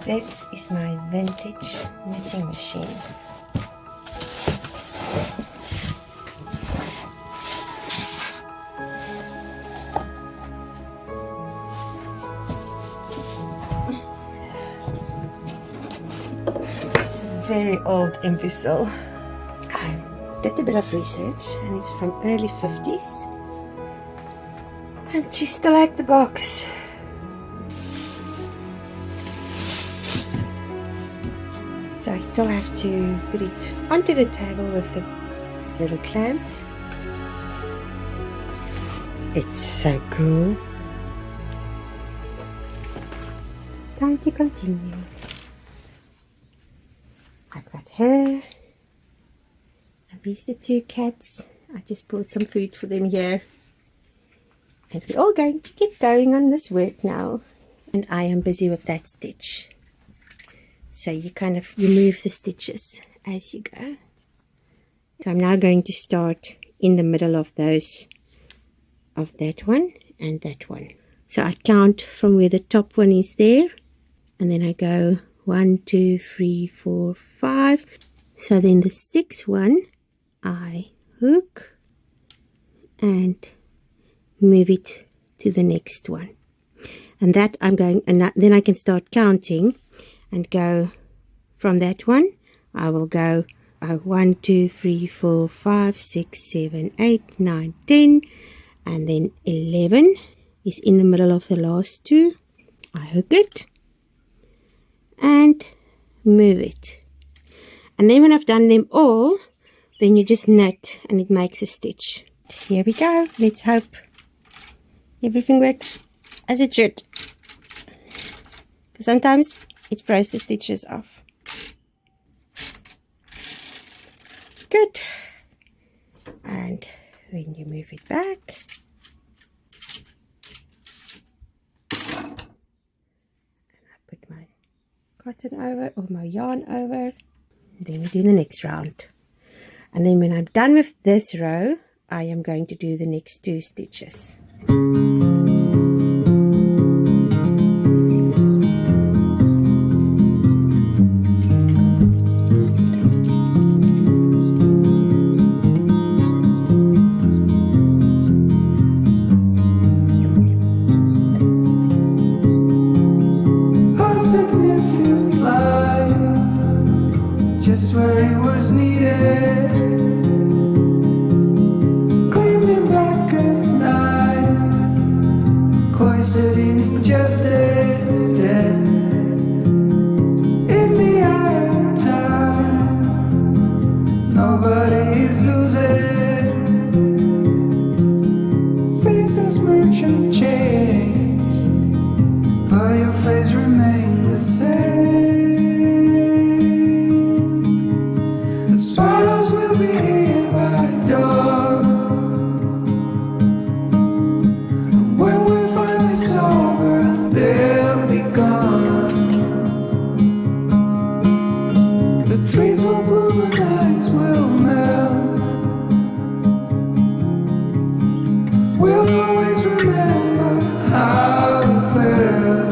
This is my vintage knitting machine. It's a very old imbecile. I did a bit of research and it's from early 50s. And she still had the box. So I still have to put it onto the table with the little clamps. It's so cool. Time to continue. I've got her. And these are the two cats. I just brought some food for them here. And we're all going to get going on this work now. And I am busy with that stitch. So you kind of remove the stitches as you go. So I'm now going to start in the middle of those, of that one and that one. So I count from where the top one is there, and then I go 1, 2, 3, 4, 5. So then the sixth one, I hook and move it to the next one. And that I'm going, and then I can start counting. And go from that one, I will go 1, 2, 3, 4, 5, 6, 7, 8, 9, 10, and then 11 is in the middle of the last two. I hook it and move it. And then when I've done them all, then you just knit and it makes a stitch. Here we go. Let's hope everything works as it should. Because sometimes it throws the stitches off. Good. And when you move it back, and I put my cotton over, or my yarn over, and then we do the next round. And then when I'm done with this row, I am going to do the next 2 stitches. Just where it was needed, gleaming black as night, cloistered in injustice, dead in the eye of time. Nobody is losing, faces merchant change, but your face remains the same. Swallows will be here by dawn. When we're finally sober, they'll be gone. The trees will bloom and ice will melt. We'll always remember how it felt.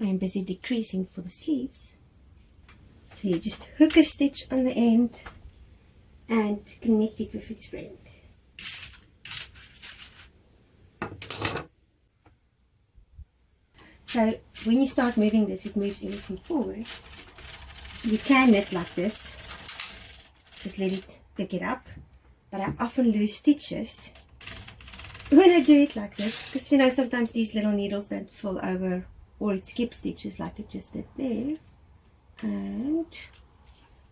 I am busy decreasing for the sleeves. So you just hook a stitch on the end and connect it with its friend. So when you start moving this, it moves everything forward. You can knit like this, just let it pick it up, but I often lose stitches when I do it like this, because you know sometimes these little needles don't fall over or it skips stitches like it just did there.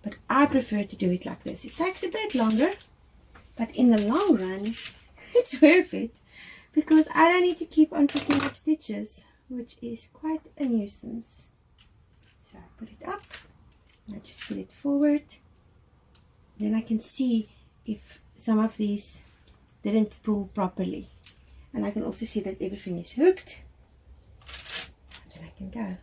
But I prefer to do it like this. It takes a bit longer, but in the long run it's worth it, because I don't need to keep on picking up stitches, which is quite a nuisance. So I put it up, and I just put it forward. Then I can see if some of these didn't pull properly, and I can also see that everything is hooked, and then I can go.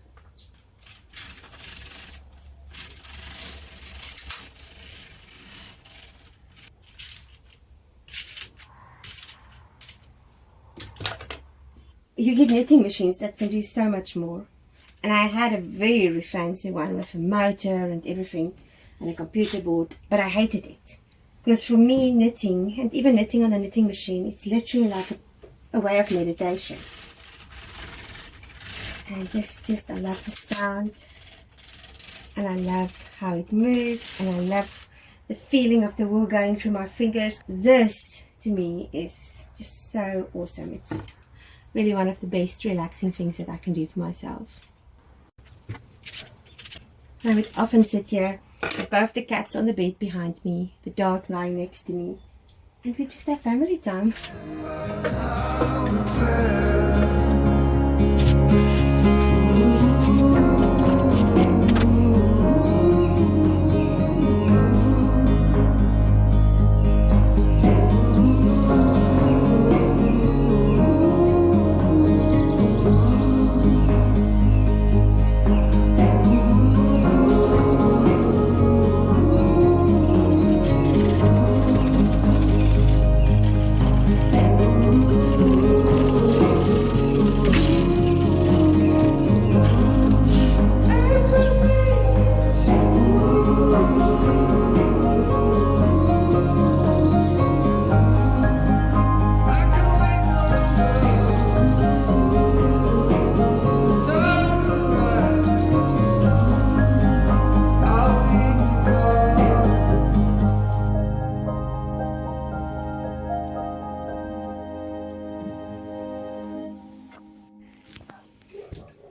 You get knitting machines that can do so much more, and I had a very fancy one with a motor and everything and a computer board, but I hated it, because for me knitting, and even knitting on a knitting machine, it's literally like a way of meditation. And this just, I love the sound, and I love how it moves, and I love the feeling of the wool going through my fingers. This to me is just so awesome. It's really one of the best relaxing things that I can do for myself. I would often sit here with both the cats on the bed behind me, the dog lying next to me, and we just have family time.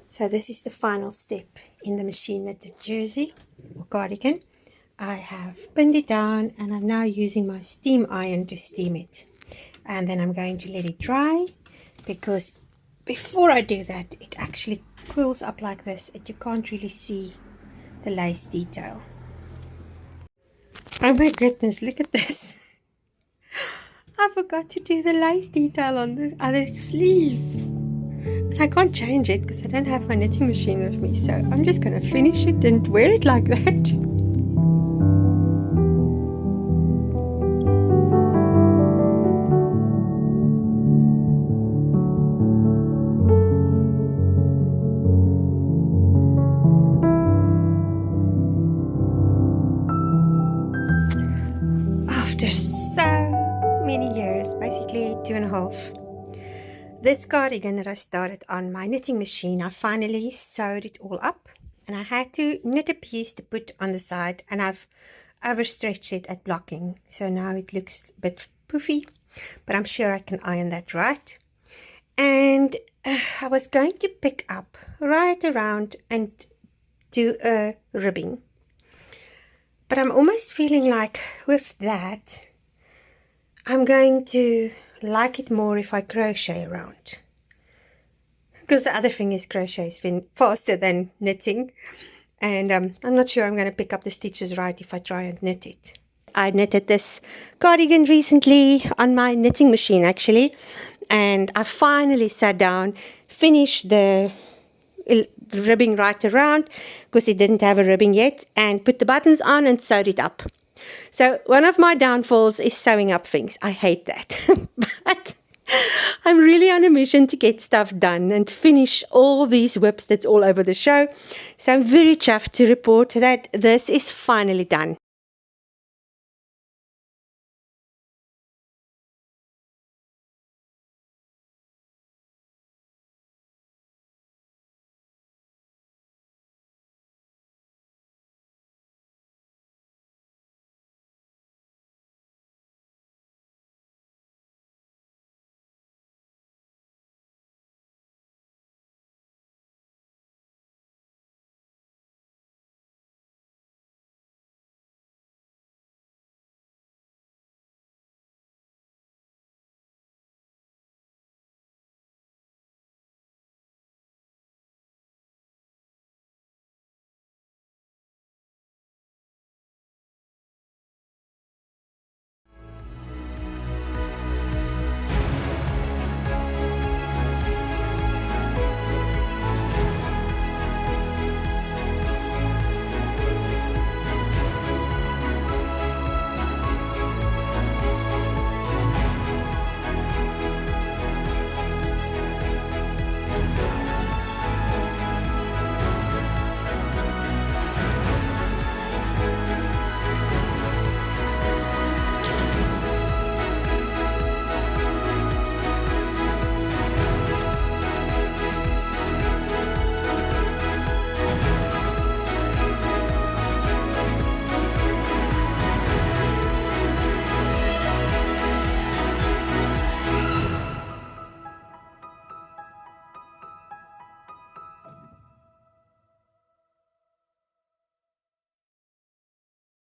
So this is the final step in the machine knitted jersey or cardigan. I have pinned it down, and I'm now using my steam iron to steam it. And then I'm going to let it dry, because before I do that, it actually quills up like this and you can't really see the lace detail. Oh my goodness, look at this. I forgot to do the lace detail on the other sleeve. I can't change it because I don't have my knitting machine with me, so I'm just going to finish it and wear it like that. After so many years, basically 2.5, this cardigan that I started on my knitting machine, I finally sewed it all up, and I had to knit a piece to put on the side, and I've overstretched it at blocking, so now it looks a bit poofy, but I'm sure I can iron that right. And I was going to pick up right around and do a ribbing, but I'm almost feeling like with that I'm going to like it more if I crochet around, because the other thing is crochet is faster than knitting, and I'm not sure I'm going to pick up the stitches right if I try and knit it. I knitted this cardigan recently on my knitting machine actually, and I finally sat down, finished the ribbing right around because it didn't have a ribbing yet, and put the buttons on and sewed it up. So one of my downfalls is sewing up things. I hate that. But I'm really on a mission to get stuff done and finish all these whips that's all over the show. So I'm very chuffed to report that this is finally done.